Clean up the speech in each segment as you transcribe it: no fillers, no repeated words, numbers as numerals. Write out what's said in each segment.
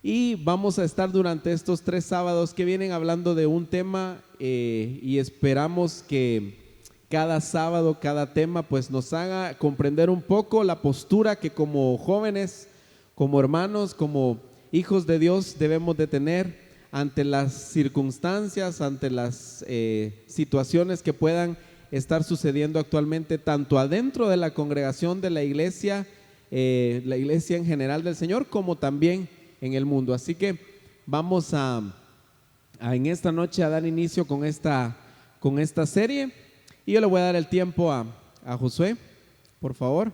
Y vamos a estar durante estos 3 sábados que vienen hablando de un tema y esperamos que cada sábado, cada tema pues nos haga comprender un poco la postura que como jóvenes, como hermanos, como hijos de Dios debemos de tener ante las circunstancias, ante las situaciones que puedan estar sucediendo actualmente, tanto adentro de la congregación de la iglesia en general del Señor, como también en el mundo. Así que vamos a en esta noche a dar inicio con esta serie, y yo le voy a dar el tiempo a Josué, por favor.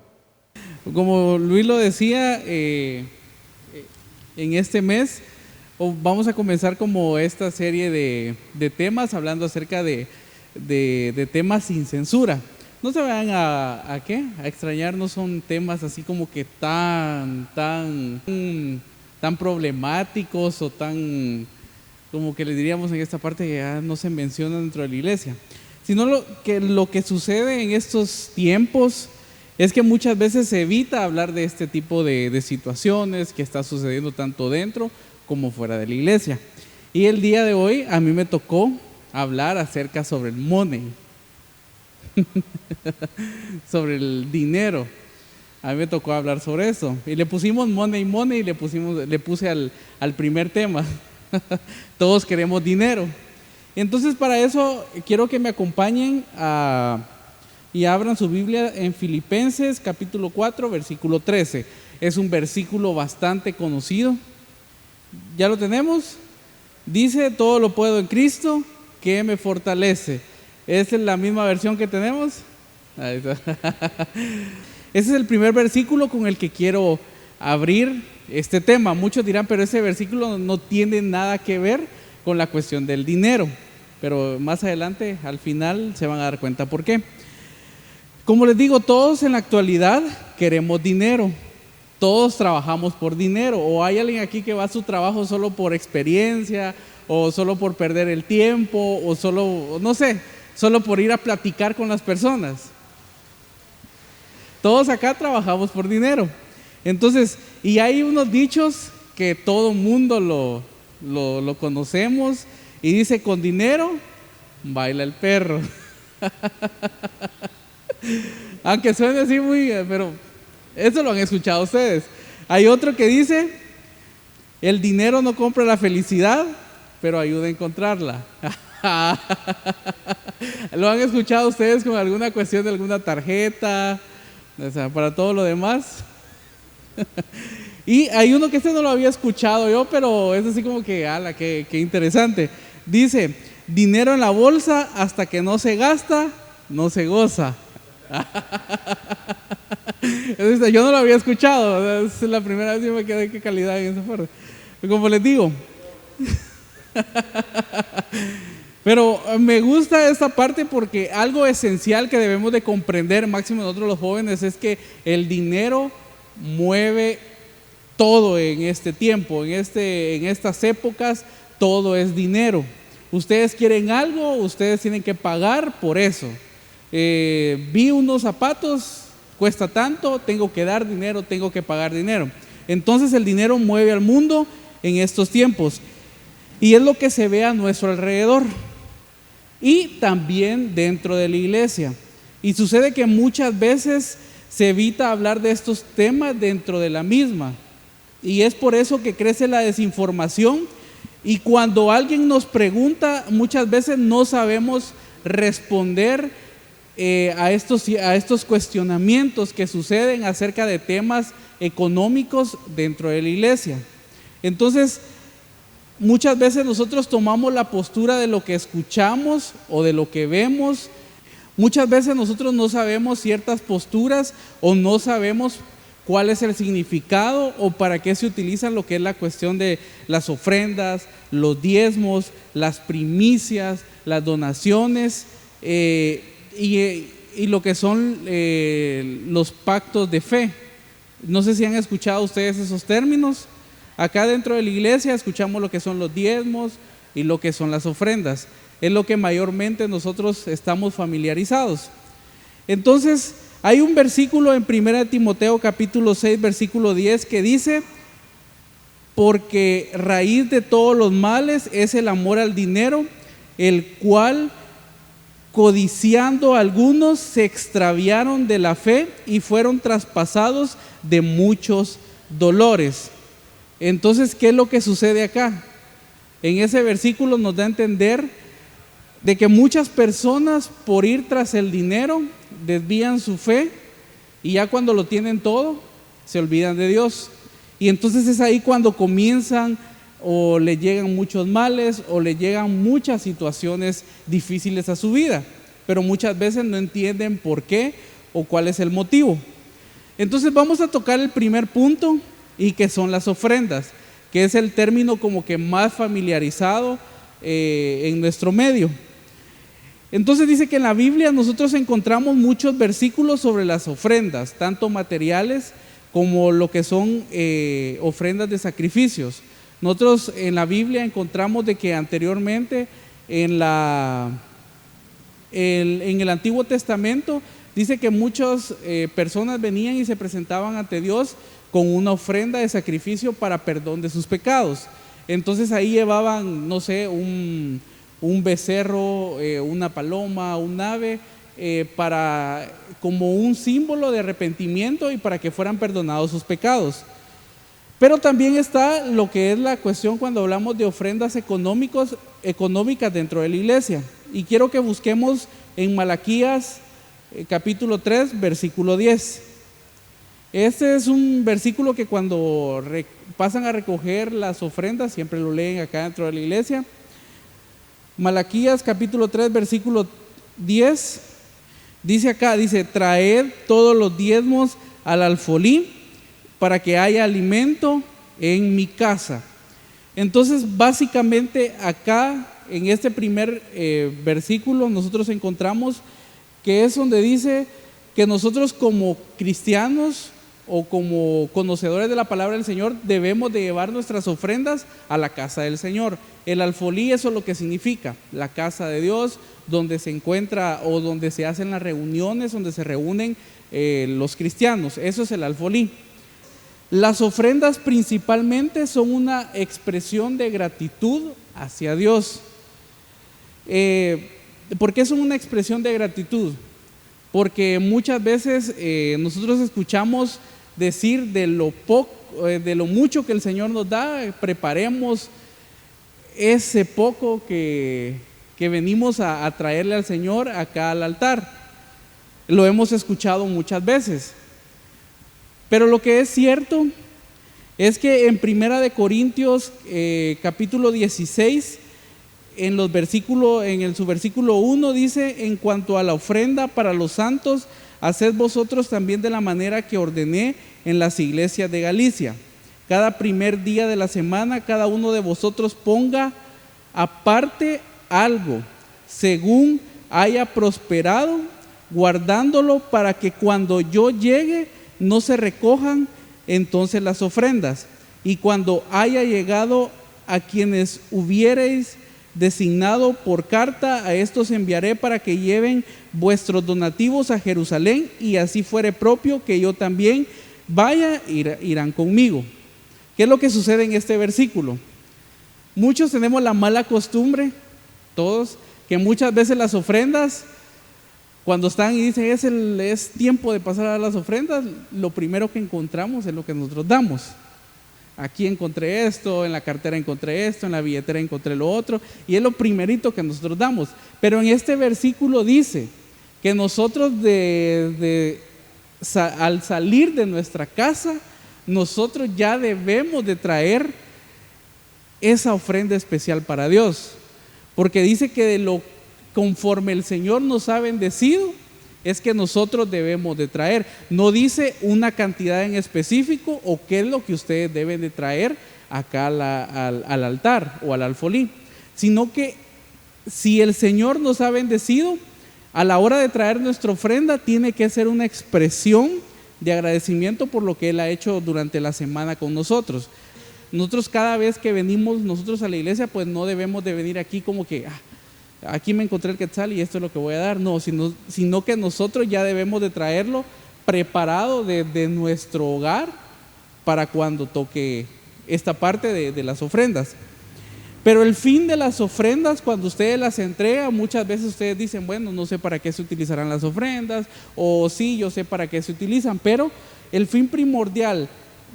Como Luis lo decía, en este mes vamos a comenzar como esta serie de temas, hablando acerca de temas sin censura. No se vayan a extrañar, no son temas así como que tan problemáticos o tan, como que le diríamos en esta parte, que ya no se menciona dentro de la iglesia, sino lo que sucede en estos tiempos es que muchas veces se evita hablar de este tipo de situaciones que está sucediendo tanto dentro como fuera de la iglesia. Y el día de hoy a mí me tocó hablar acerca sobre el money, sobre el dinero. A mí me tocó hablar sobre eso y le pusimos money y le puse al primer tema. Todos queremos dinero. Entonces, para eso quiero que me acompañen y abran su Biblia en Filipenses capítulo 4 versículo 13. Es un versículo bastante conocido. ¿Ya lo tenemos? Dice: todo lo puedo en Cristo que me fortalece. ¿Esa es la misma versión que tenemos? Ahí está. Ese es el primer versículo con el que quiero abrir este tema. Muchos dirán, pero ese versículo no tiene nada que ver con la cuestión del dinero. Pero más adelante, al final, se van a dar cuenta por qué. Como les digo, todos en la actualidad queremos dinero. Todos trabajamos por dinero. O hay alguien aquí que va a su trabajo solo por experiencia, o solo por perder el tiempo, o solo, no sé, solo por ir a platicar con las personas. Todos acá trabajamos por dinero. Entonces, y hay unos dichos que todo mundo lo conocemos, y dice: con dinero baila el perro. Aunque suene así muy, pero eso lo han escuchado ustedes. Hay otro que dice: el dinero no compra la felicidad, pero ayuda a encontrarla. ¿Lo han escuchado ustedes con alguna cuestión de alguna tarjeta? O sea, para todo lo demás. Y hay uno que no lo había escuchado yo, pero es así como que, ala, qué interesante. Dice: dinero en la bolsa, hasta que no se gasta, no se goza. Yo no lo había escuchado, es la primera vez que me quedé, qué calidad en esa parte. Como les digo, pero me gusta esta parte porque algo esencial que debemos de comprender, máximo nosotros los jóvenes, es que el dinero mueve todo en este tiempo, en estas épocas. Todo es dinero. Ustedes quieren algo, ustedes tienen que pagar por eso. Vi unos zapatos, cuesta tanto, tengo que dar dinero, tengo que pagar dinero. Entonces el dinero mueve al mundo en estos tiempos, y es lo que se ve a nuestro alrededor y también dentro de la iglesia. Y sucede que muchas veces se evita hablar de estos temas dentro de la misma, y es por eso que crece la desinformación. Y cuando alguien nos pregunta, muchas veces no sabemos responder a estos cuestionamientos que suceden acerca de temas económicos dentro de la iglesia. Entonces, muchas veces nosotros tomamos la postura de lo que escuchamos o de lo que vemos. Muchas veces nosotros no sabemos ciertas posturas, o no sabemos cuál es el significado o para qué se utilizan lo que es la cuestión de las ofrendas, los diezmos, las primicias, las donaciones y lo que son los pactos de fe. No sé si han escuchado ustedes esos términos. Acá dentro de la iglesia escuchamos lo que son los diezmos y lo que son las ofrendas. Es lo que mayormente nosotros estamos familiarizados. Entonces, hay un versículo en 1 Timoteo capítulo 6 versículo 10 que dice: porque raíz de todos los males es el amor al dinero, el cual, codiciando algunos, se extraviaron de la fe y fueron traspasados de muchos dolores. Entonces, ¿qué es lo que sucede acá? En ese versículo nos da a entender de que muchas personas, por ir tras el dinero, desvían su fe, y ya cuando lo tienen todo, se olvidan de Dios. Y entonces es ahí cuando comienzan o le llegan muchos males o le llegan muchas situaciones difíciles a su vida, pero muchas veces no entienden por qué o cuál es el motivo. Entonces vamos a tocar el primer punto, y que son las ofrendas, que es el término como que más familiarizado en nuestro medio. Entonces dice que en la Biblia nosotros encontramos muchos versículos sobre las ofrendas, tanto materiales como lo que son ofrendas de sacrificios. Nosotros en la Biblia encontramos de que anteriormente en el Antiguo Testamento dice que muchas personas venían y se presentaban ante Dios con una ofrenda de sacrificio para perdón de sus pecados. Entonces ahí llevaban, no sé, un becerro, una paloma, un ave, como un símbolo de arrepentimiento y para que fueran perdonados sus pecados. Pero también está lo que es la cuestión cuando hablamos de ofrendas económicas dentro de la iglesia. Y quiero que busquemos en Malaquías capítulo 3, versículo 10. Este es un versículo que cuando pasan a recoger las ofrendas, siempre lo leen acá dentro de la iglesia. Malaquías capítulo 3, versículo 10, dice acá, dice: traed todos los diezmos al alfolí para que haya alimento en mi casa. Entonces básicamente acá en este primer versículo nosotros encontramos que es donde dice que nosotros como cristianos o como conocedores de la palabra del Señor debemos de llevar nuestras ofrendas a la casa del Señor. El alfolí, eso es lo que significa, la casa de Dios, donde se encuentra o donde se hacen las reuniones, donde se reúnen los cristianos. Eso es el alfolí. Las ofrendas principalmente son una expresión de gratitud hacia Dios. ¿Por qué son una expresión de gratitud? Porque muchas veces nosotros escuchamos decir de lo mucho que el Señor nos da, preparemos ese poco que venimos a traerle al Señor acá al altar. Lo hemos escuchado muchas veces. Pero lo que es cierto es que en Primera de Corintios capítulo 16, en su versículo 1 dice: en cuanto a la ofrenda para los santos, haced vosotros también de la manera que ordené en las iglesias de Galicia. Cada primer día de la semana, cada uno de vosotros ponga aparte algo, según haya prosperado, guardándolo para que cuando yo llegue no se recojan entonces las ofrendas. Y cuando haya llegado a quienes hubiereis designado por carta, a estos enviaré para que lleven vuestros donativos a Jerusalén, y así fuere propio que yo también vaya, irán conmigo. ¿Qué es lo que sucede en este versículo? Muchos tenemos la mala costumbre, todos, que muchas veces las ofrendas, cuando están y dicen es tiempo de pasar a las ofrendas, lo primero que encontramos es lo que nosotros damos. Aquí encontré esto, en la cartera encontré esto, en la billetera encontré lo otro, y es lo primerito que nosotros damos. Pero en este versículo dice que nosotros al salir de nuestra casa, nosotros ya debemos de traer esa ofrenda especial para Dios, porque dice que conforme el Señor nos ha bendecido, es que nosotros debemos de traer. No dice una cantidad en específico o qué es lo que ustedes deben de traer acá al altar o al alfolí, sino que si el Señor nos ha bendecido, a la hora de traer nuestra ofrenda tiene que ser una expresión de agradecimiento por lo que Él ha hecho durante la semana con nosotros. Nosotros cada vez que venimos nosotros a la iglesia, pues no debemos de venir aquí como que aquí me encontré el quetzal y esto es lo que voy a dar. No, sino que nosotros ya debemos de traerlo preparado desde nuestro hogar para cuando toque esta parte de las ofrendas. Pero el fin de las ofrendas, cuando ustedes las entregan, muchas veces ustedes dicen, bueno, no sé para qué se utilizarán las ofrendas, o sí, yo sé para qué se utilizan, pero el fin primordial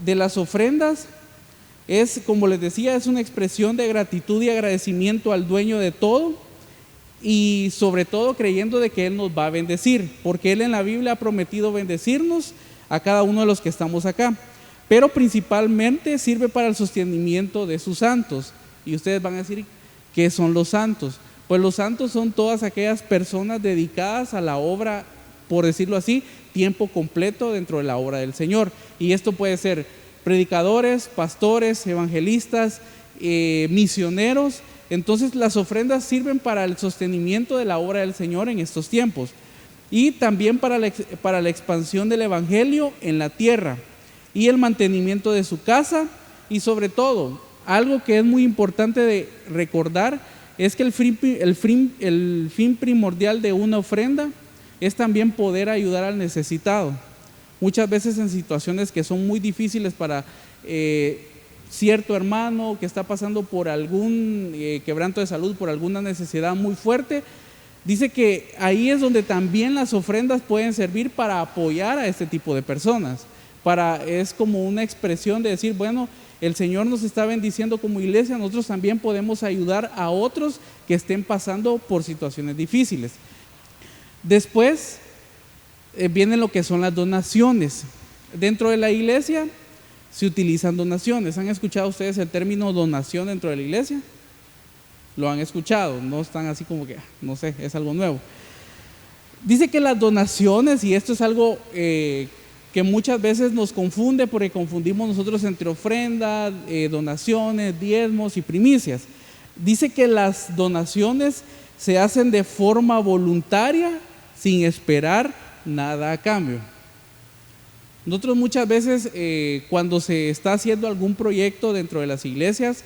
de las ofrendas es, como les decía, es una expresión de gratitud y agradecimiento al dueño de todo, y sobre todo creyendo de que Él nos va a bendecir, porque Él en la Biblia ha prometido bendecirnos a cada uno de los que estamos acá, pero principalmente sirve para el sostenimiento de sus santos. Y ustedes van a decir, ¿qué son los santos? Pues los santos son todas aquellas personas dedicadas a la obra, por decirlo así, tiempo completo dentro de la obra del Señor. Y esto puede ser predicadores, pastores, evangelistas, misioneros. Entonces las ofrendas sirven para el sostenimiento de la obra del Señor en estos tiempos, y también para la expansión del evangelio en la tierra y el mantenimiento de su casa. Y sobre todo, algo que es muy importante de recordar es que el fin primordial de una ofrenda es también poder ayudar al necesitado. Muchas veces en situaciones que son muy difíciles para cierto hermano que está pasando por algún quebranto de salud, por alguna necesidad muy fuerte, dice que ahí es donde también las ofrendas pueden servir para apoyar a este tipo de personas. Es como una expresión de decir, bueno, el Señor nos está bendiciendo como iglesia, nosotros también podemos ayudar a otros que estén pasando por situaciones difíciles. Después viene lo que son las donaciones. Dentro de la iglesia se utilizan donaciones. ¿Han escuchado ustedes el término donación dentro de la iglesia? Lo han escuchado, no están así como que, no sé, es algo nuevo. Dice que las donaciones, y esto es algo que muchas veces nos confunde, porque confundimos nosotros entre ofrendas, donaciones, diezmos y primicias. Dice que las donaciones se hacen de forma voluntaria, sin esperar nada a cambio. Nosotros muchas veces cuando se está haciendo algún proyecto dentro de las iglesias,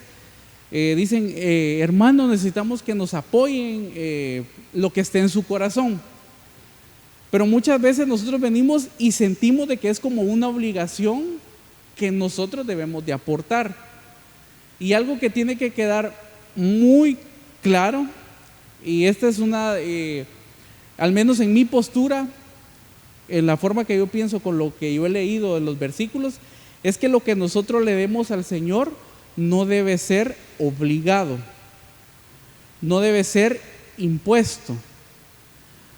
dicen, hermanos, necesitamos que nos apoyen lo que esté en su corazón. Pero muchas veces nosotros venimos y sentimos de que es como una obligación que nosotros debemos de aportar. Y algo que tiene que quedar muy claro, y esta es al menos en mi postura, en la forma que yo pienso con lo que yo he leído en los versículos, es que lo que nosotros le demos al Señor no debe ser obligado, no debe ser impuesto.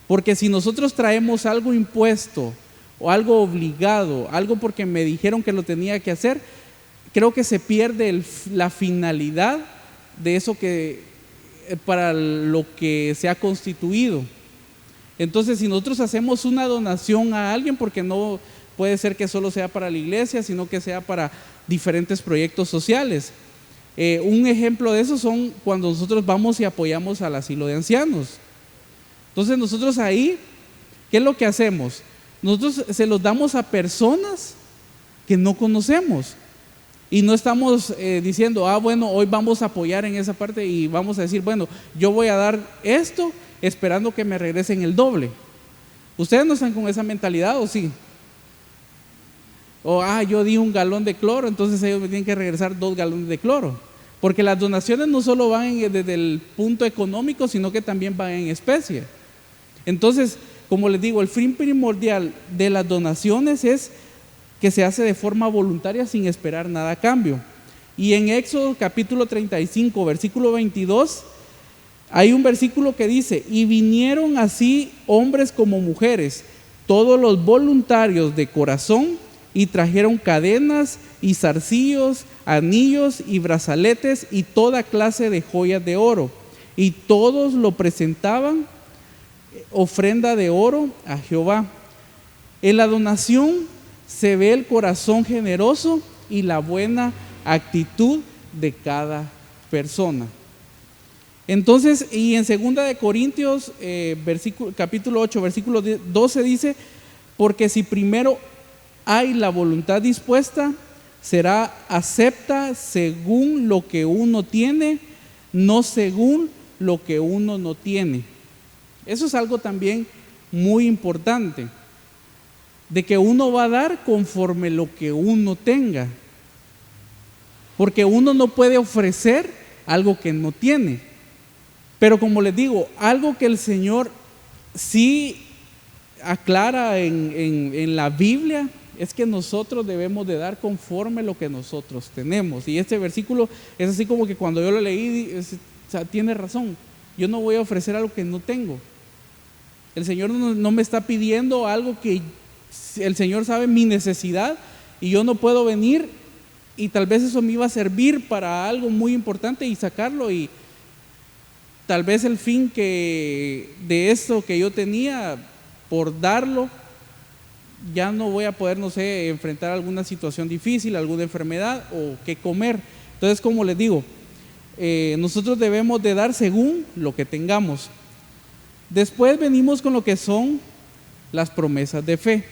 Porque si nosotros traemos algo impuesto o algo obligado, algo porque me dijeron que lo tenía que hacer, creo que se pierde la finalidad de eso para lo que se ha constituido. Entonces, si nosotros hacemos una donación a alguien, porque no puede ser que solo sea para la iglesia, sino que sea para diferentes proyectos sociales. Un ejemplo de eso son cuando nosotros vamos y apoyamos al asilo de ancianos. Entonces nosotros ahí, ¿qué es lo que hacemos? Nosotros se los damos a personas que no conocemos y no estamos diciendo, bueno, hoy vamos a apoyar en esa parte y vamos a decir, bueno, yo voy a dar esto esperando que me regresen el doble. ¿Ustedes no están con esa mentalidad o sí? O yo di 1 galón de cloro, entonces ellos me tienen que regresar 2 galones de cloro. Porque las donaciones no solo van desde el punto económico, sino que también van en especie. Entonces, como les digo, el fin primordial de las donaciones es que se hace de forma voluntaria sin esperar nada a cambio. Y en Éxodo capítulo 35, versículo 22, hay un versículo que dice, y vinieron así hombres como mujeres, todos los voluntarios de corazón, y trajeron cadenas y zarcillos, anillos y brazaletes y toda clase de joyas de oro. Y todos lo presentaban ofrenda de oro a Jehová. En la donación se ve el corazón generoso y la buena actitud de cada persona. Entonces, y en 2 de Corintios capítulo 8 versículo 12 dice, porque si primero hay la voluntad dispuesta, será acepta según lo que uno tiene, no según lo que uno no tiene. Eso es algo también muy importante, de que uno va a dar conforme lo que uno tenga. porque uno no puede ofrecer algo que no tiene. Pero como les digo, algo que el Señor sí aclara en la Biblia es que nosotros debemos de dar conforme lo que nosotros tenemos. Y este versículo es así como que cuando yo lo leí, o sea, tiene razón. Yo no voy a ofrecer algo que no tengo. El Señor no me está pidiendo algo que el Señor sabe mi necesidad y yo no puedo venir y tal vez eso me iba a servir para algo muy importante y sacarlo, y tal vez el fin de eso que yo tenía, por darlo, ya no voy a poder, no sé, enfrentar alguna situación difícil, alguna enfermedad o qué comer. Entonces, como les digo, nosotros debemos de dar según lo que tengamos. Después venimos con lo que son las promesas de fe.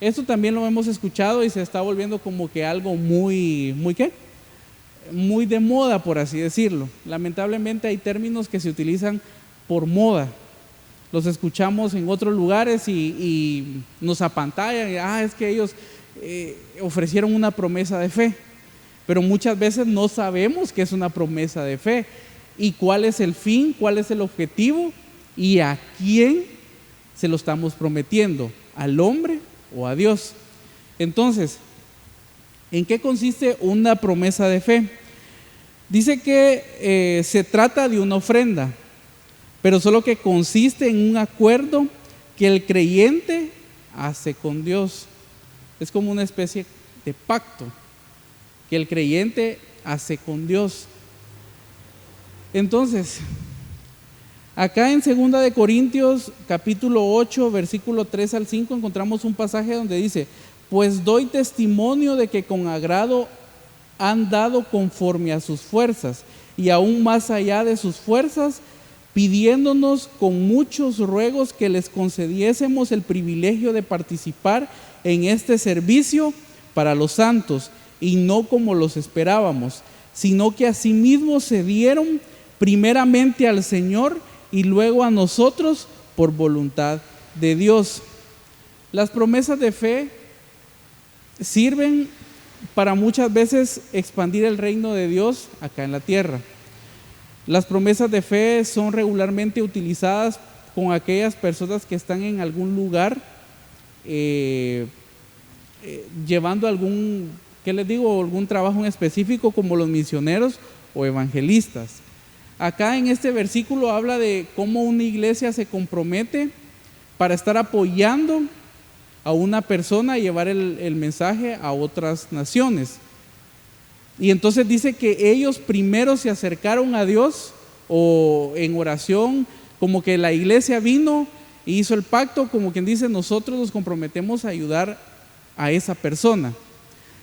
Esto también lo hemos escuchado y se está volviendo como que algo muy de moda, por así decirlo. Lamentablemente hay términos que se utilizan por moda. Los escuchamos en otros lugares y nos apantallan. Es que ellos ofrecieron una promesa de fe. Pero muchas veces no sabemos qué es una promesa de fe y cuál es el fin, cuál es el objetivo y a quién se lo estamos prometiendo, al hombre o a Dios. Entonces, ¿en qué consiste una promesa de fe? Dice que se trata de una ofrenda, pero solo que consiste en un acuerdo que el creyente hace con Dios. Es como una especie de pacto que el creyente hace con Dios. Entonces, acá en 2 de Corintios capítulo 8 versículo 3 al 5 encontramos un pasaje donde dice: pues doy testimonio de que con agrado han dado conforme a sus fuerzas y aún más allá de sus fuerzas, pidiéndonos con muchos ruegos que les concediésemos el privilegio de participar en este servicio para los santos, y no como los esperábamos, sino que asimismo se dieron primeramente al Señor y luego a nosotros por voluntad de Dios. Las promesas de fe sirven para muchas veces expandir el reino de Dios acá en la tierra. Las promesas de fe son regularmente utilizadas con aquellas personas que están en algún lugar llevando algún trabajo en específico, como los misioneros o evangelistas. Acá en este versículo habla de cómo una iglesia se compromete para estar apoyando a una persona y llevar el mensaje a otras naciones. Y entonces dice que ellos primero se acercaron a Dios o en oración, como que la iglesia vino y hizo el pacto, como quien dice, nosotros nos comprometemos a ayudar a esa persona.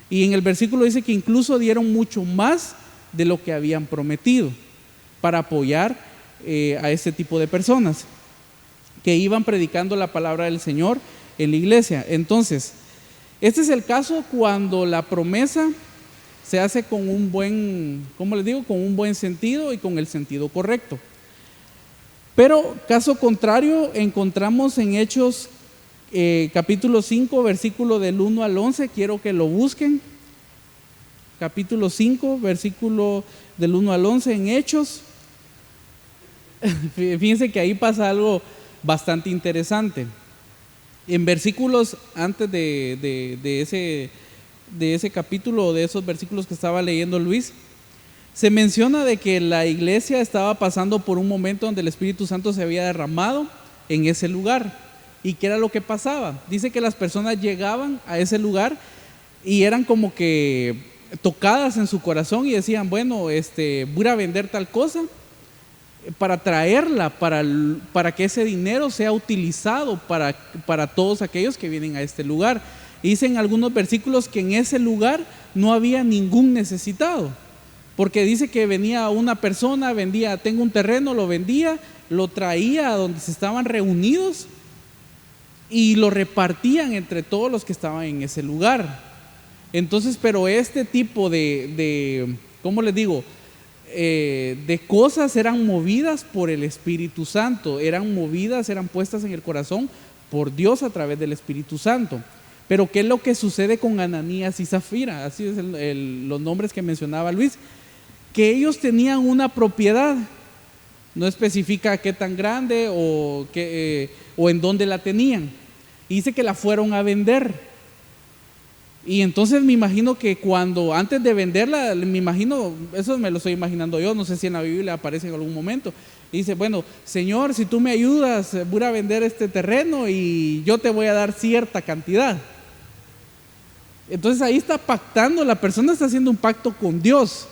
Y en el versículo dice que incluso dieron mucho más de lo que habían prometido para apoyar a este tipo de personas que iban predicando la palabra del Señor en la iglesia. Entonces, este es el caso cuando la promesa se hace con un buen, con un buen sentido y con el sentido correcto. Pero caso contrario, encontramos en Hechos capítulo 5, versículo del 1 al 11, quiero que lo busquen. Capítulo 5, versículo del 1 al 11 en Hechos. Fíjense que ahí pasa algo bastante interesante. En versículos antes de ese capítulo, de esos versículos que estaba leyendo Luis, se menciona de que la iglesia estaba pasando por un momento donde el Espíritu Santo se había derramado en ese lugar. ¿Y qué era lo que pasaba? Dice que las personas llegaban a ese lugar y eran como que tocadas en su corazón y decían, bueno, voy a vender tal cosa para traerla, para que ese dinero sea utilizado para todos aquellos que vienen a este lugar. Y dicen algunos versículos que en ese lugar no había ningún necesitado, porque dice que venía una persona, tengo un terreno, lo vendía, lo traía a donde se estaban reunidos y lo repartían entre todos los que estaban en ese lugar. Entonces, pero este tipo ¿cómo les digo? De cosas eran movidas por el Espíritu Santo, eran puestas en el corazón por Dios a través del Espíritu Santo. Pero ¿qué es lo que sucede con Ananías y Zafira? Así es los nombres que mencionaba Luis. Que ellos tenían una propiedad, no especifica qué tan grande o en dónde la tenían. Y dice que la fueron a vender. Y entonces me imagino que antes de venderla, eso me lo estoy imaginando yo, no sé si en la Biblia aparece en algún momento. Y dice, bueno, Señor, si tú me ayudas, voy a vender este terreno y yo te voy a dar cierta cantidad. Entonces ahí está pactando, la persona está haciendo un pacto con Dios.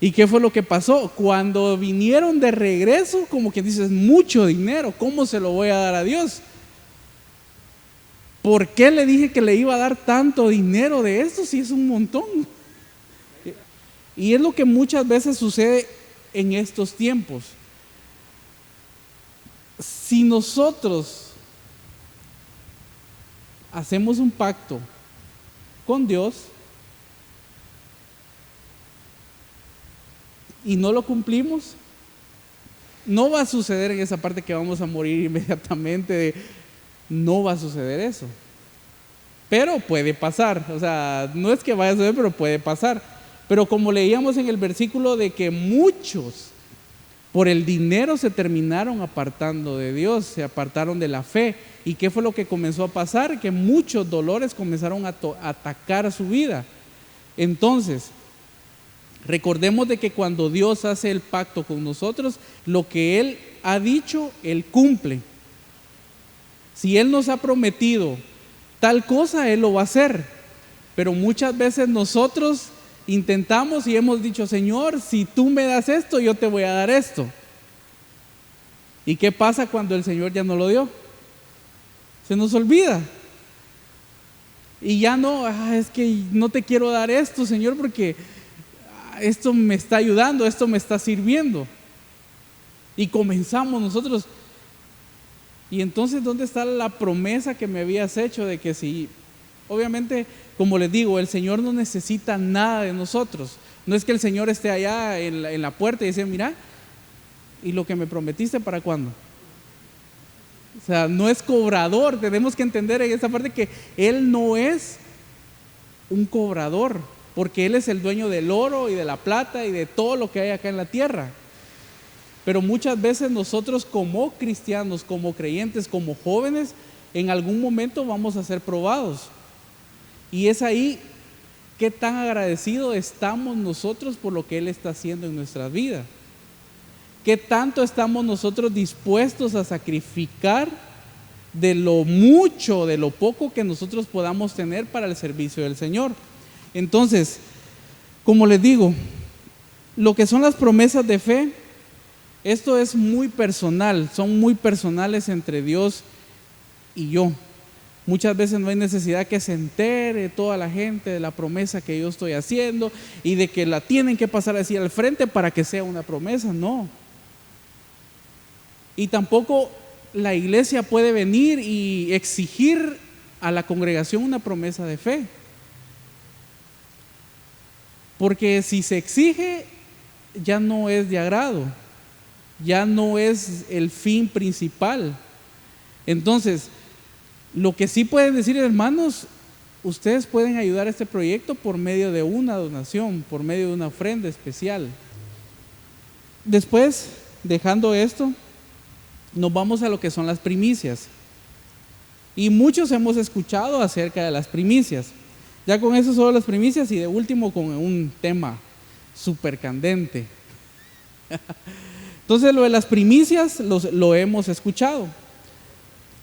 ¿Y qué fue lo que pasó? Cuando vinieron de regreso, como quien dice, es mucho dinero, ¿cómo se lo voy a dar a Dios? ¿Por qué le dije que le iba a dar tanto dinero de esto si es un montón? Y es lo que muchas veces sucede en estos tiempos. Si nosotros hacemos un pacto con Dios y no lo cumplimos, no va a suceder en esa parte que vamos a morir inmediatamente. No va a suceder eso. Pero puede pasar. O sea, no es que vaya a suceder, pero puede pasar. Pero como leíamos en el versículo de que muchos por el dinero se terminaron apartando de Dios, se apartaron de la fe. ¿Y qué fue lo que comenzó a pasar? Que muchos dolores comenzaron a atacar su vida. Entonces, recordemos de que cuando Dios hace el pacto con nosotros, lo que Él ha dicho, Él cumple. Si Él nos ha prometido tal cosa, Él lo va a hacer. Pero muchas veces nosotros intentamos y hemos dicho, Señor, si tú me das esto, yo te voy a dar esto. ¿Y qué pasa cuando el Señor ya no lo dio? Se nos olvida. Y ya no, es que no te quiero dar esto, Señor, porque esto me está ayudando, esto me está sirviendo. Y comenzamos nosotros. Y entonces, ¿dónde está la promesa que me habías hecho de que si, obviamente, como les digo, el Señor no necesita nada de nosotros? No es que el Señor esté allá en la puerta y dice, mira, ¿y lo que me prometiste para cuándo? O sea, no es cobrador. Tenemos que entender en esta parte que Él no es un cobrador, porque Él es el dueño del oro y de la plata y de todo lo que hay acá en la tierra. Pero muchas veces nosotros como cristianos, como creyentes, como jóvenes, en algún momento vamos a ser probados. Y es ahí qué tan agradecidos estamos nosotros por lo que Él está haciendo en nuestras vidas. Qué tanto estamos nosotros dispuestos a sacrificar de lo mucho, de lo poco que nosotros podamos tener para el servicio del Señor. Entonces, como les digo, lo que son las promesas de fe, esto es muy personal, son muy personales entre Dios y yo. Muchas veces no hay necesidad que se entere toda la gente de la promesa que yo estoy haciendo y de que la tienen que pasar así al frente para que sea una promesa, no. Y tampoco la iglesia puede venir y exigir a la congregación una promesa de fe. Porque si se exige, ya no es de agrado. Ya no es el fin principal. Entonces, lo que sí pueden decir, hermanos, ustedes pueden ayudar a este proyecto por medio de una donación, por medio de una ofrenda especial. Después, dejando esto, nos vamos a lo que son las primicias. Y muchos hemos escuchado acerca de las primicias. Ya con eso solo las primicias, y de último con un tema súper candente. Entonces lo de las primicias lo hemos escuchado.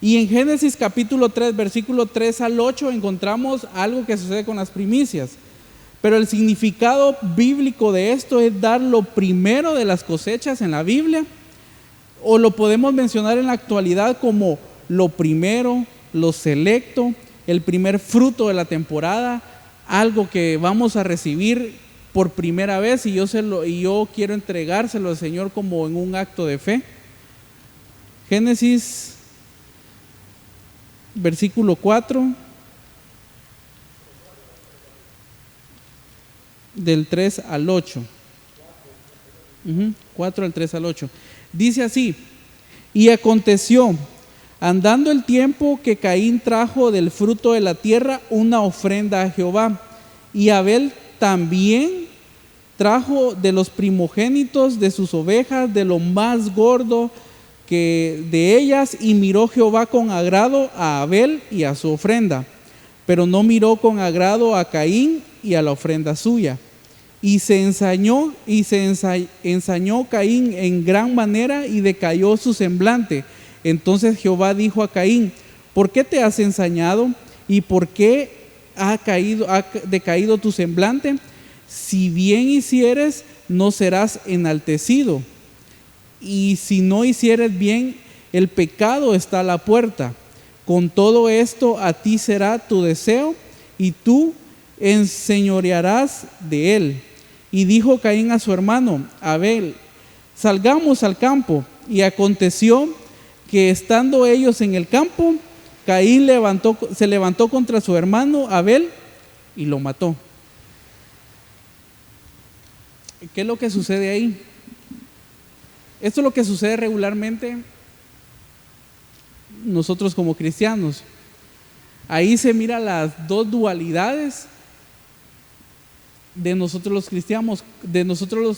Y en Génesis capítulo 3, versículo 3 al 8 encontramos algo que sucede con las primicias. Pero el significado bíblico de esto es dar lo primero de las cosechas en la Biblia, o lo podemos mencionar en la actualidad como lo primero, lo selecto, el primer fruto de la temporada, algo que vamos a recibir por primera vez y yo quiero entregárselo al Señor como en un acto de fe. Génesis versículo 4 del 3 al 8. 4 al 3 al 8. Dice así: y aconteció Andando el tiempo que Caín trajo del fruto de la tierra una ofrenda a Jehová, y Abel también trajo de los primogénitos de sus ovejas, de lo más gordo que de ellas, y miró Jehová con agrado a Abel y a su ofrenda, pero no miró con agrado a Caín y a la ofrenda suya. Y se ensañó Caín en gran manera y decayó su semblante. Entonces Jehová dijo a Caín: ¿por qué te has ensañado? ¿Y por qué ha decaído tu semblante? Si bien hicieres, no serás enaltecido. Y si no hicieres bien, el pecado está a la puerta. Con todo esto a ti será tu deseo, y tú enseñorearás de él. Y dijo Caín a su hermano Abel: salgamos al campo. Y aconteció que estando ellos en el campo, Caín se levantó contra su hermano Abel y lo mató. ¿Qué es lo que sucede ahí? Esto es lo que sucede regularmente nosotros como cristianos. Ahí se mira las dos dualidades de nosotros los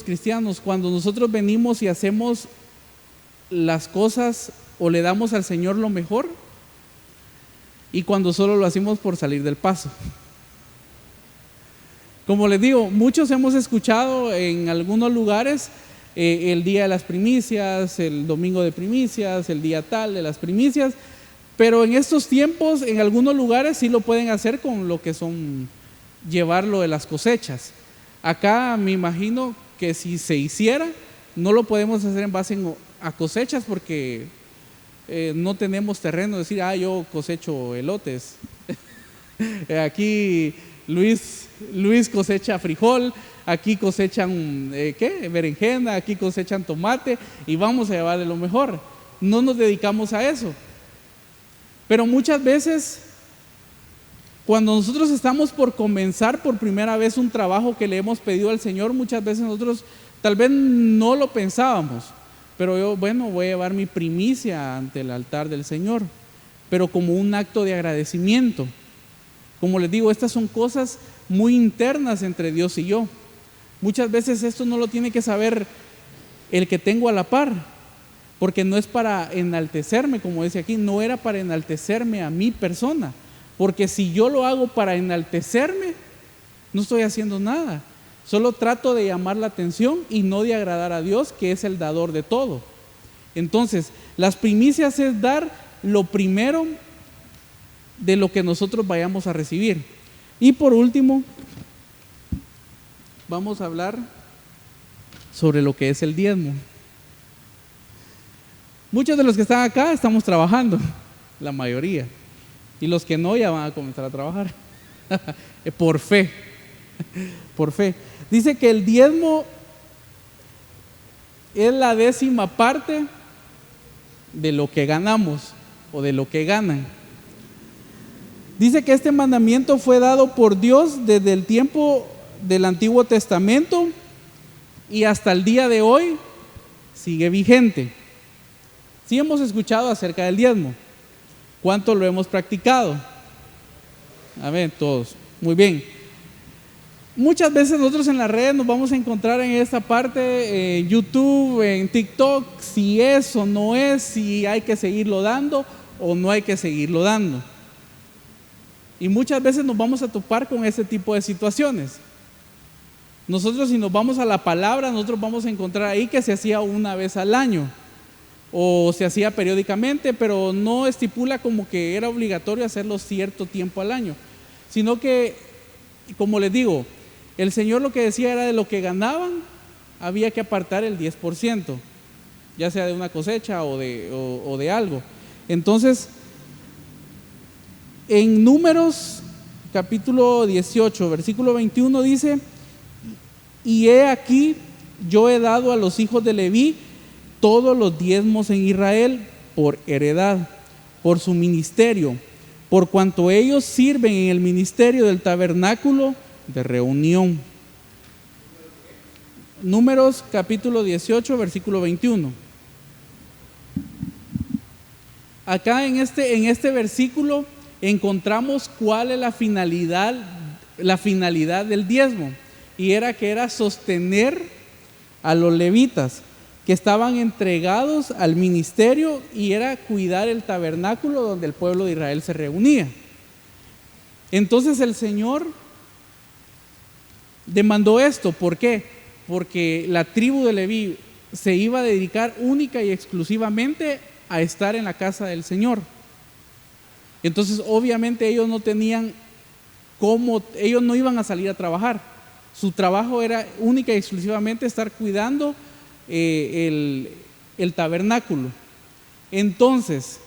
cristianos, cuando nosotros venimos y hacemos las cosas o le damos al Señor lo mejor, y cuando solo lo hacemos por salir del paso. Como les digo, muchos hemos escuchado en algunos lugares el día de las primicias, el domingo de primicias, el día tal de las primicias, pero en estos tiempos en algunos lugares sí lo pueden hacer con lo que son llevarlo de las cosechas. Acá me imagino que si se hiciera, no lo podemos hacer en base a cosechas, porque no tenemos terreno, decir, yo cosecho elotes. Aquí Luis cosecha frijol, aquí cosechan berenjena, aquí cosechan tomate, y vamos a llevarle lo mejor. No nos dedicamos a eso. Pero muchas veces, cuando nosotros estamos por comenzar por primera vez un trabajo que le hemos pedido al Señor, muchas veces nosotros tal vez no lo pensábamos, pero yo, voy a llevar mi primicia ante el altar del Señor, pero como un acto de agradecimiento. Como les digo, estas son cosas muy internas entre Dios y yo. Muchas veces esto no lo tiene que saber el que tengo a la par, porque no es para enaltecerme, como dice aquí, no era para enaltecerme a mi persona, porque si yo lo hago para enaltecerme, no estoy haciendo nada. Solo trato de llamar la atención y no de agradar a Dios, que es el dador de todo. Entonces, las primicias es dar lo primero de lo que nosotros vayamos a recibir. Y por último, vamos a hablar sobre lo que es el diezmo. Muchos de los que están acá estamos trabajando, la mayoría, y los que no ya van a comenzar a trabajar por fe. Por fe. Dice que el diezmo es la 10ª parte de lo que ganamos o de lo que ganan. Dice que este mandamiento fue dado por Dios desde el tiempo del Antiguo Testamento y hasta el día de hoy sigue vigente. Sí hemos escuchado acerca del diezmo. ¿Cuánto lo hemos practicado? A ver, todos. Muy bien. Muchas veces nosotros en las redes nos vamos a encontrar en esta parte, en YouTube, en TikTok, si es o no es, si hay que seguirlo dando o no hay que seguirlo dando. Y muchas veces nos vamos a topar con este tipo de situaciones. Nosotros, si nos vamos a la palabra, nosotros vamos a encontrar ahí que se hacía una vez al año o se hacía periódicamente, pero no estipula como que era obligatorio hacerlo cierto tiempo al año, sino que, como les digo, el Señor lo que decía era de lo que ganaban había que apartar el 10%, ya sea de una cosecha o de algo. Entonces, en Números capítulo 18 versículo 21 dice: y he aquí, yo he dado a los hijos de Leví todos los diezmos en Israel por heredad, por su ministerio, por cuanto ellos sirven en el ministerio del tabernáculo de reunión. Números capítulo 18 versículo 21. acá en este versículo encontramos cuál es la finalidad del diezmo. Y era sostener a los levitas que estaban entregados al ministerio, y era cuidar el tabernáculo donde el pueblo de Israel se reunía. Entonces el Señor demandó esto. ¿Por qué? Porque la tribu de Leví se iba a dedicar única y exclusivamente a estar en la casa del Señor. Entonces obviamente ellos no tenían ellos no iban a salir a trabajar. Su trabajo era única y exclusivamente estar cuidando el tabernáculo. Entonces,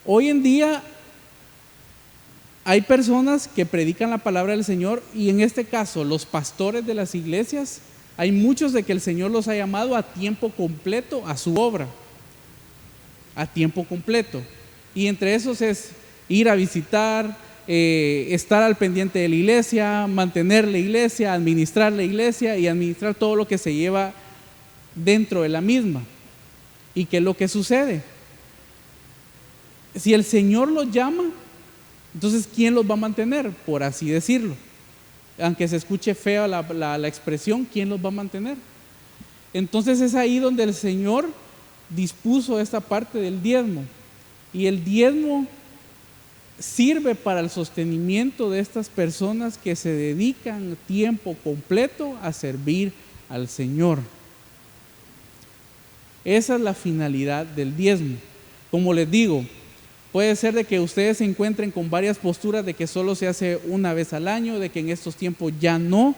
hoy en día hay personas que predican la palabra del Señor, y en este caso los pastores de las iglesias, hay muchos de que el Señor los ha llamado a tiempo completo a su obra, a tiempo completo. Y entre esos es ir a visitar, estar al pendiente de la iglesia, mantener la iglesia, administrar la iglesia y administrar todo lo que se lleva dentro de la misma. ¿Y qué es lo que sucede? Si el Señor los llama, entonces ¿quién los va a mantener? Por así decirlo. Aunque se escuche fea la expresión, ¿quién los va a mantener? Entonces es ahí donde el Señor dispuso esta parte del diezmo. Y el diezmo sirve para el sostenimiento de estas personas que se dedican tiempo completo a servir al Señor. Esa es la finalidad del diezmo. Como les digo, puede ser de que ustedes se encuentren con varias posturas de que solo se hace una vez al año, de que en estos tiempos ya no,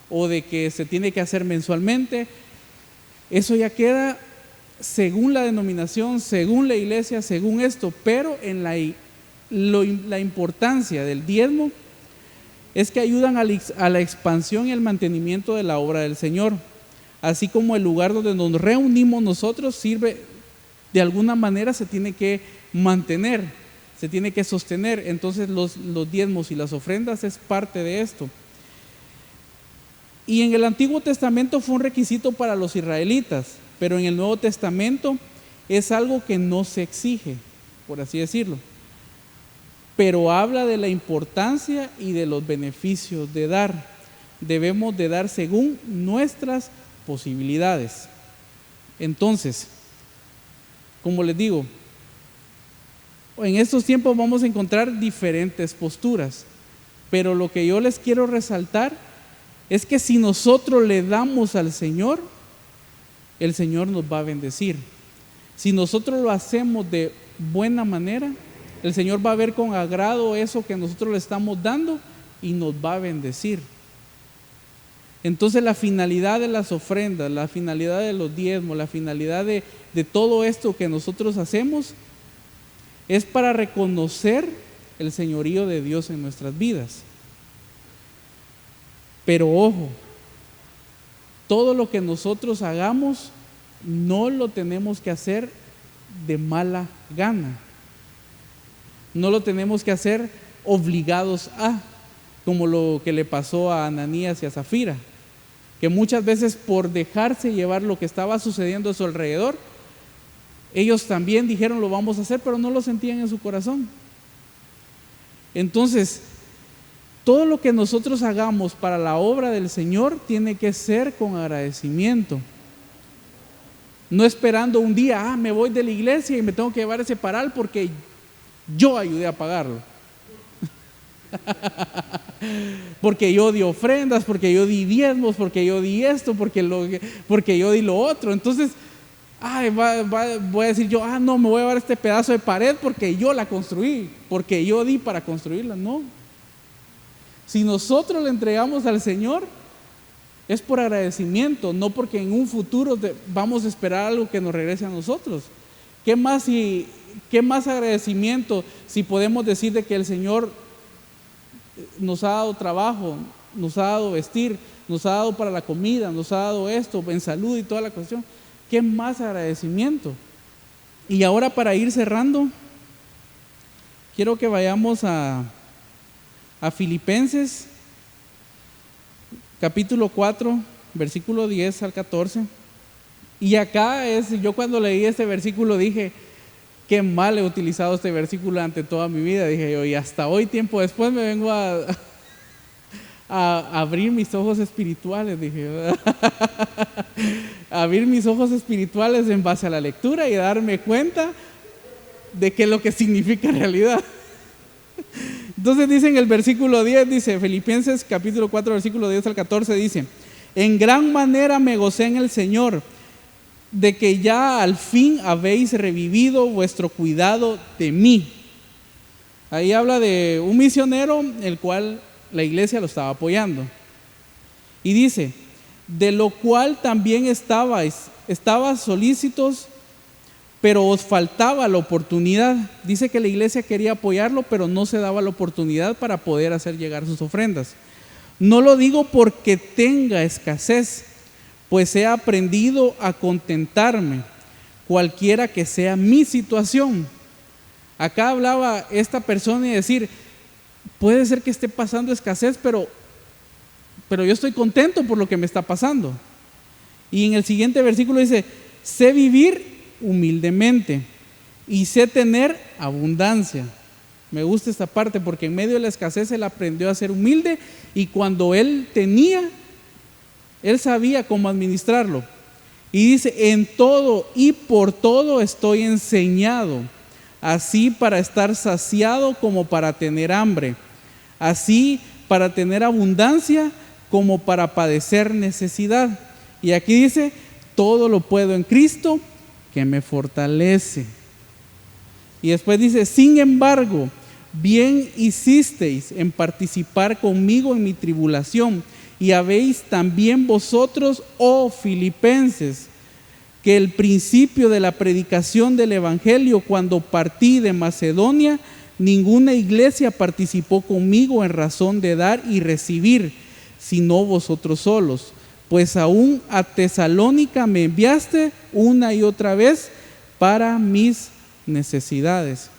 o de que se tiene que hacer mensualmente. Eso ya queda según la denominación, según la iglesia, según esto. Pero en la importancia del diezmo es que ayudan a la expansión y el mantenimiento de la obra del Señor, así como el lugar donde nos reunimos nosotros sirve, de alguna manera se tiene que mantener, se tiene que sostener. Entonces los diezmos y las ofrendas es parte de esto. Y en el Antiguo Testamento fue un requisito para los israelitas, pero en el Nuevo Testamento es algo que no se exige, por así decirlo, pero habla de la importancia y de los beneficios de dar. Debemos de dar según nuestras posibilidades. Entonces, como les digo, en estos tiempos vamos a encontrar diferentes posturas, pero lo que yo les quiero resaltar es que si nosotros le damos al Señor, el Señor nos va a bendecir. Si nosotros lo hacemos de buena manera, el Señor va a ver con agrado eso que nosotros le estamos dando y nos va a bendecir. Entonces la finalidad de las ofrendas, la finalidad de los diezmos, la finalidad de todo esto que nosotros hacemos es para reconocer el señorío de Dios en nuestras vidas. Pero ojo, todo lo que nosotros hagamos no lo tenemos que hacer de mala gana. No lo tenemos que hacer obligados a, como lo que le pasó a Ananías y a Zafira, que muchas veces por dejarse llevar lo que estaba sucediendo a su alrededor, ellos también dijeron lo vamos a hacer, pero no lo sentían en su corazón. Entonces, todo lo que nosotros hagamos para la obra del Señor tiene que ser con agradecimiento. No esperando un día, me voy de la iglesia y me tengo que llevar ese paral porque yo ayudé a pagarlo. Porque yo di ofrendas, porque yo di diezmos, porque yo di esto, porque yo di lo otro. Entonces, voy a decir yo, no, me voy a llevar este pedazo de pared porque yo la construí, porque yo di para construirla. No. Si nosotros le entregamos al Señor, es por agradecimiento, no porque en un futuro vamos a esperar algo que nos regrese a nosotros. ¿Qué más agradecimiento si podemos decir de que el Señor nos ha dado trabajo, nos ha dado vestir, nos ha dado para la comida, nos ha dado esto en salud y toda la cuestión? ¿Qué más agradecimiento? Y ahora, para ir cerrando, quiero que vayamos a Filipenses capítulo 4, versículo 10 al 14. Y acá yo cuando leí este versículo dije, qué mal he utilizado este versículo durante toda mi vida, dije yo, y hasta hoy, tiempo después, me vengo a abrir mis ojos espirituales, dije yo. Abrir mis ojos espirituales en base a la lectura y darme cuenta de qué es lo que significa en realidad. Entonces dice en el versículo 10, dice Filipenses capítulo 4 versículo 10 al 14, dice: en gran manera me gocé en el Señor de que ya al fin habéis revivido vuestro cuidado de mí. Ahí habla de un misionero el cual la iglesia lo estaba apoyando, y dice: de lo cual también estabais solícitos, pero os faltaba la oportunidad. Dice que la iglesia quería apoyarlo, pero no se daba la oportunidad para poder hacer llegar sus ofrendas. No lo digo porque tenga escasez, pues he aprendido a contentarme, cualquiera que sea mi situación. Acá hablaba esta persona y decir, puede ser que esté pasando escasez, pero yo estoy contento por lo que me está pasando. Y en el siguiente versículo dice: sé vivir humildemente y sé tener abundancia. Me gusta esta parte porque en medio de la escasez él aprendió a ser humilde, y cuando él tenía, él sabía cómo administrarlo. Y dice: en todo y por todo estoy enseñado, así para estar saciado como para tener hambre, así para tener abundancia como para padecer necesidad. Y aquí dice: todo lo puedo en Cristo que me fortalece. Y después dice: sin embargo, bien hicisteis en participar conmigo en mi tribulación, y habéis también vosotros, oh Filipenses, que el principio de la predicación del Evangelio, cuando partí de Macedonia, ninguna iglesia participó conmigo en razón de dar y recibir, sino vosotros solos. Pues aún a Tesalónica me enviaste una y otra vez para mis necesidades.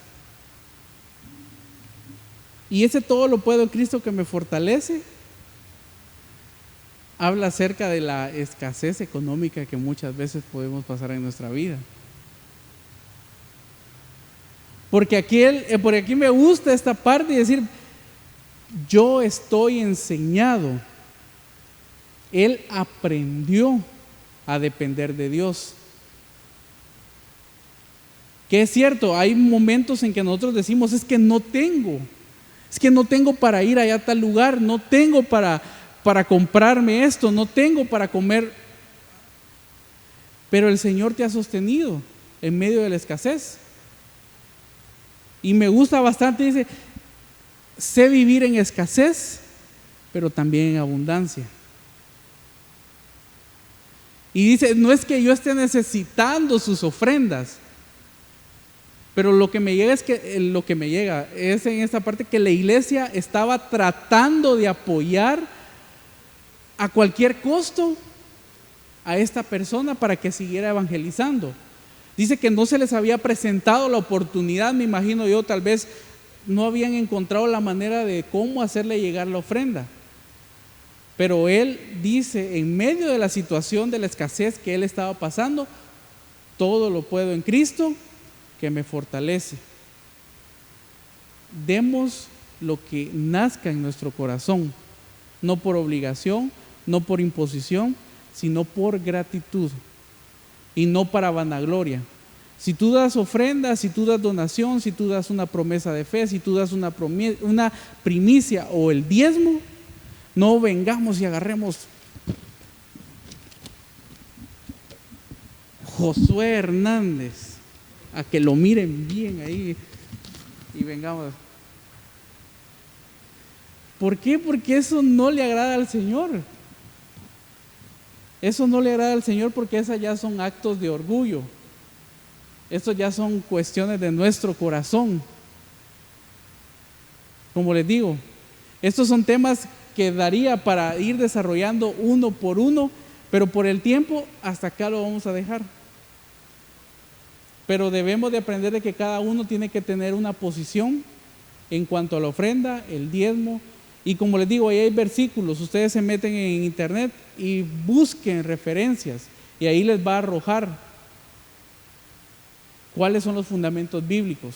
Y ese todo lo puedo en Cristo que me fortalece habla acerca de la escasez económica que muchas veces podemos pasar en nuestra vida. Porque aquí me gusta esta parte y decir: yo estoy enseñado. Él aprendió a depender de Dios. Que es cierto, hay momentos en que nosotros decimos: es que no tengo para ir allá a tal lugar, no tengo para comprarme esto, no tengo para comer. Pero el Señor te ha sostenido en medio de la escasez. Y me gusta bastante, dice: sé vivir en escasez, pero también en abundancia. Y dice: no es que yo esté necesitando sus ofrendas, pero lo que me llega es en esta parte que la iglesia estaba tratando de apoyar a cualquier costo a esta persona para que siguiera evangelizando. Dice que no se les había presentado la oportunidad, me imagino yo, tal vez no habían encontrado la manera de cómo hacerle llegar la ofrenda. Pero él dice, en medio de la situación de la escasez que él estaba pasando: todo lo puedo en Cristo que me fortalece. Demos lo que nazca en nuestro corazón, no por obligación, no por imposición, sino por gratitud y no para vanagloria. Si tú das ofrenda, si tú das donación, si tú das una promesa de fe, si tú das una primicia o el diezmo, no vengamos y agarremos Josué Hernández a que lo miren bien ahí y vengamos. ¿Por qué? Porque eso no le agrada al Señor. Eso no le agrada al Señor, porque esas ya son actos de orgullo. Estos ya son cuestiones de nuestro corazón. Como les digo, estos son temas que daría para ir desarrollando uno por uno, pero por el tiempo hasta acá lo vamos a dejar. Pero debemos de aprender de que cada uno tiene que tener una posición en cuanto a la ofrenda, el diezmo. Y como les digo, ahí hay versículos, ustedes se meten en internet y busquen referencias y ahí les va a arrojar ¿Cuáles son los fundamentos bíblicos?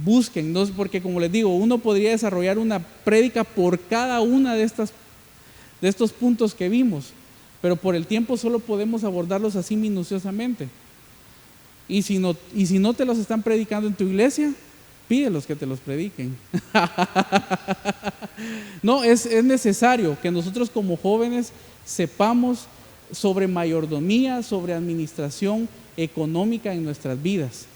Busquen, ¿no? Porque como les digo, uno podría desarrollar una prédica por cada una de estos puntos que vimos, pero por el tiempo solo podemos abordarlos así minuciosamente. Y si no te los están predicando en tu iglesia, pídelos que te los prediquen. No, es necesario que nosotros como jóvenes sepamos sobre mayordomía, sobre administración económica en nuestras vidas.